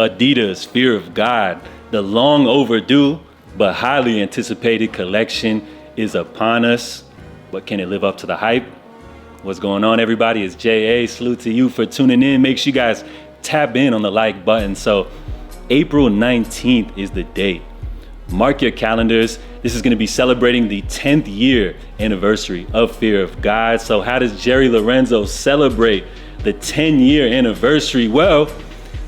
Adidas Fear of God, the long overdue but highly anticipated collection is upon us. But can it live up to the hype? What's going on, everybody? It's JA. Salute to you for tuning in. Make sure you guys tap in on the like button. So April 19th is the date. Mark your calendars. This is going to be celebrating the 10th year anniversary of Fear of God. So how does Jerry Lorenzo celebrate the 10-year anniversary? Well,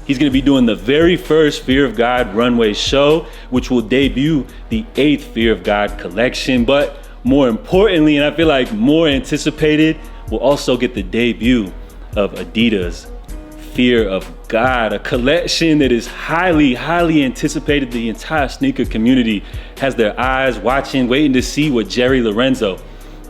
he's going to be doing the very first Fear of God runway show, which will debut the 8th Fear of God collection. But more importantly, and I feel like more anticipated, we'll also get the debut of Adidas Fear of God, a collection that is highly anticipated. The entire sneaker community has their eyes watching, waiting to see what Jerry Lorenzo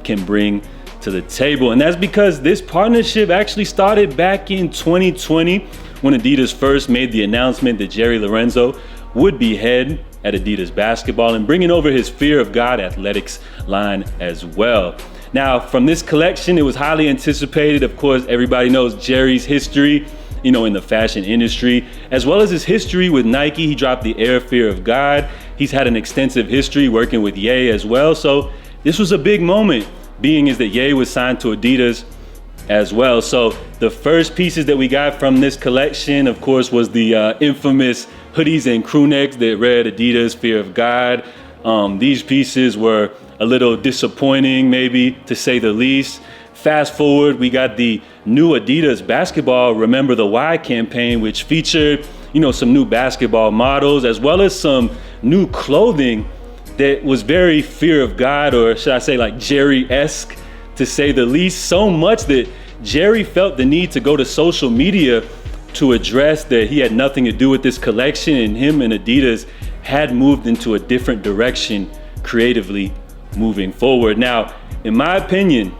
can bring to the table. And that's because this partnership actually started back in 2020 when Adidas first made the announcement that Jerry Lorenzo would be head at Adidas basketball and bringing over his Fear of God athletics line as well. Now, from this collection, it was highly anticipated. Of course, everybody knows Jerry's history, in the fashion industry, as well as his history with Nike. He dropped the Air Fear of God. He's had an extensive history working with Ye as well. So this was a big moment, being is that Ye was signed to Adidas as well. So the first pieces that we got from this collection, of course, was the infamous hoodies and crew necks that read Adidas Fear of God. These pieces were a little disappointing, maybe to say the least. Fast forward, we got the new Adidas basketball Remember the Why campaign, which featured, some new basketball models, as well as some new clothing that was very Fear of God, or should I say like Jerry-esque, to say the least. So much that Jerry felt the need to go to social media to address that he had nothing to do with this collection, and him and Adidas had moved into a different direction creatively moving forward. Now, in my opinion,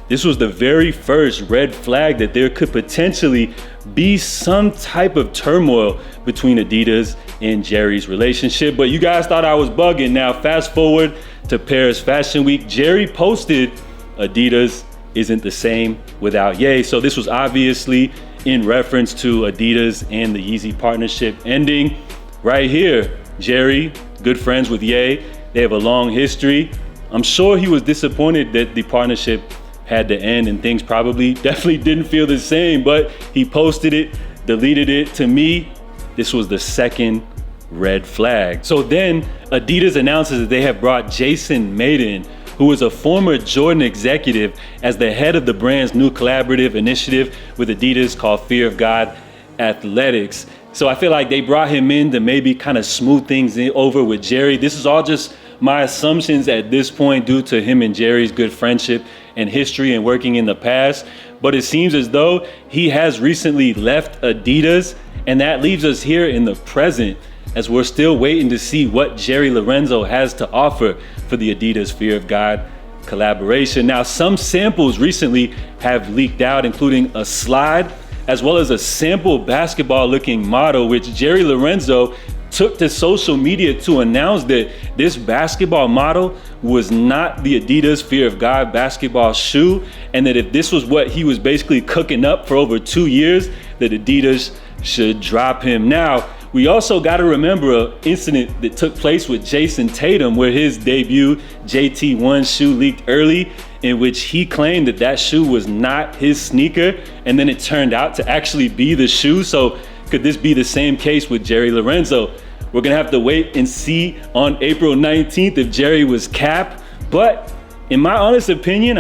this was the very first red flag that there could potentially be some type of turmoil between Adidas and Jerry's relationship. But you guys thought I was bugging. Now, fast forward to Paris Fashion Week. Jerry posted Adidas isn't the same without Ye. So this was obviously in reference to Adidas and the Yeezy partnership ending. Right here, Jerry, good friends with Ye. They have a long history. I'm sure he was disappointed that the partnership had to end and things definitely didn't feel the same, but he posted it, deleted it. To me, this was the second red flag. So then Adidas announces that they have brought Jason Mayden, who is a former Jordan executive, as the head of the brand's new collaborative initiative with Adidas called Fear of God Athletics. So I feel like they brought him in to maybe kind of smooth things over with Jerry. This is all just my assumptions at this point due to him and Jerry's good friendship and history and working in the past. But it seems as though he has recently left Adidas, and that leaves us here in the present as we're still waiting to see what Jerry Lorenzo has to offer for the Adidas Fear of God collaboration. Now, some samples recently have leaked out, including a slide as well as a sample basketball looking model, which Jerry Lorenzo took to social media to announce that this basketball model was not the Adidas Fear of God basketball shoe, and that if this was what he was basically cooking up for over 2 years, that Adidas should drop him. Now, we also got to remember an incident that took place with Jason Tatum, where his debut JT1 shoe leaked early, in which he claimed that that shoe was not his sneaker, and then it turned out to actually be the shoe. So could this be the same case with Jerry Lorenzo? We're gonna have to wait and see on April 19th if Jerry was capped. But in my honest opinion,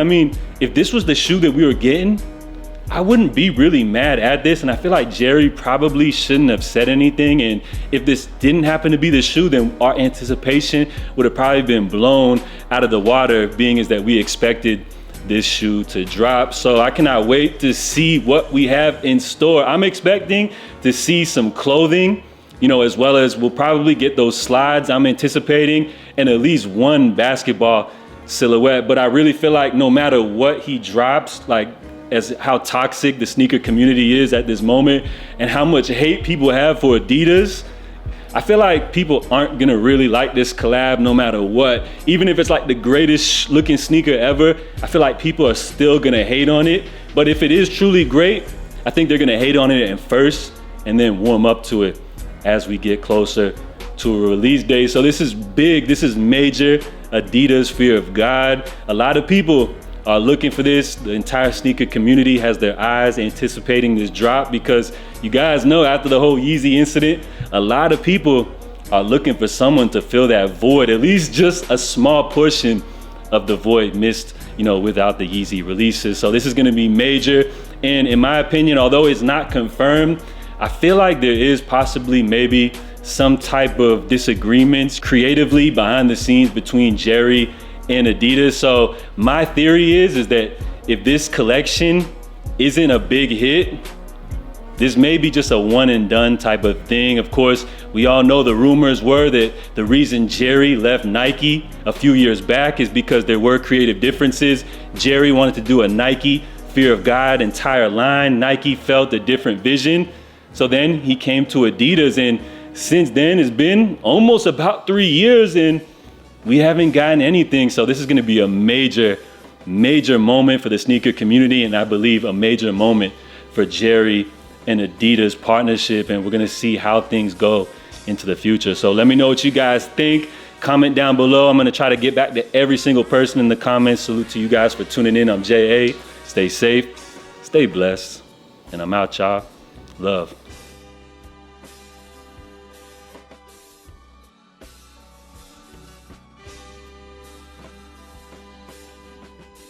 if this was the shoe that we were getting, I wouldn't be really mad at this. And I feel like Jerry probably shouldn't have said anything. And if this didn't happen to be the shoe, then our anticipation would have probably been blown out of the water, being is that we expected this shoe to drop. So I cannot wait to see what we have in store. I'm expecting to see some clothing, as well as we'll probably get those slides I'm anticipating, and at least one basketball silhouette. But I really feel like no matter what he drops, as how toxic the sneaker community is at this moment and how much hate people have for Adidas, I feel like people aren't gonna really like this collab no matter what. Even if it's like the greatest looking sneaker ever, I feel like people are still gonna hate on it. But if it is truly great, I think they're gonna hate on it at first and then warm up to it as we get closer to a release date. So this is big, this is major. Adidas Fear of God. A lot of people are looking for this. The entire sneaker community has their eyes anticipating this drop because you guys know after the whole Yeezy incident, a lot of people are looking for someone to fill that void, at least just a small portion of the void missed, without the Yeezy releases. So this is gonna be major. And in my opinion, although it's not confirmed, I feel like there is possibly maybe some type of disagreements creatively behind the scenes between Jerry and Adidas. So my theory is that if this collection isn't a big hit, this may be just a one and done type of thing. Of course, we all know the rumors were that the reason Jerry left Nike a few years back is because there were creative differences. Jerry wanted to do a Nike Fear of God entire line. Nike felt a different vision. So then he came to Adidas, and since then it's been almost about 3 years and we haven't gotten anything. So this is gonna be a major moment for the sneaker community, and I believe a major moment for Jerry and Adidas partnership, and we're gonna see how things go into the future. So let me know what you guys think. Comment down below. I'm gonna try to get back to every single person in the comments. Salute to you guys for tuning in. I'm JA. Stay safe, stay blessed, and I'm out, y'all. Love.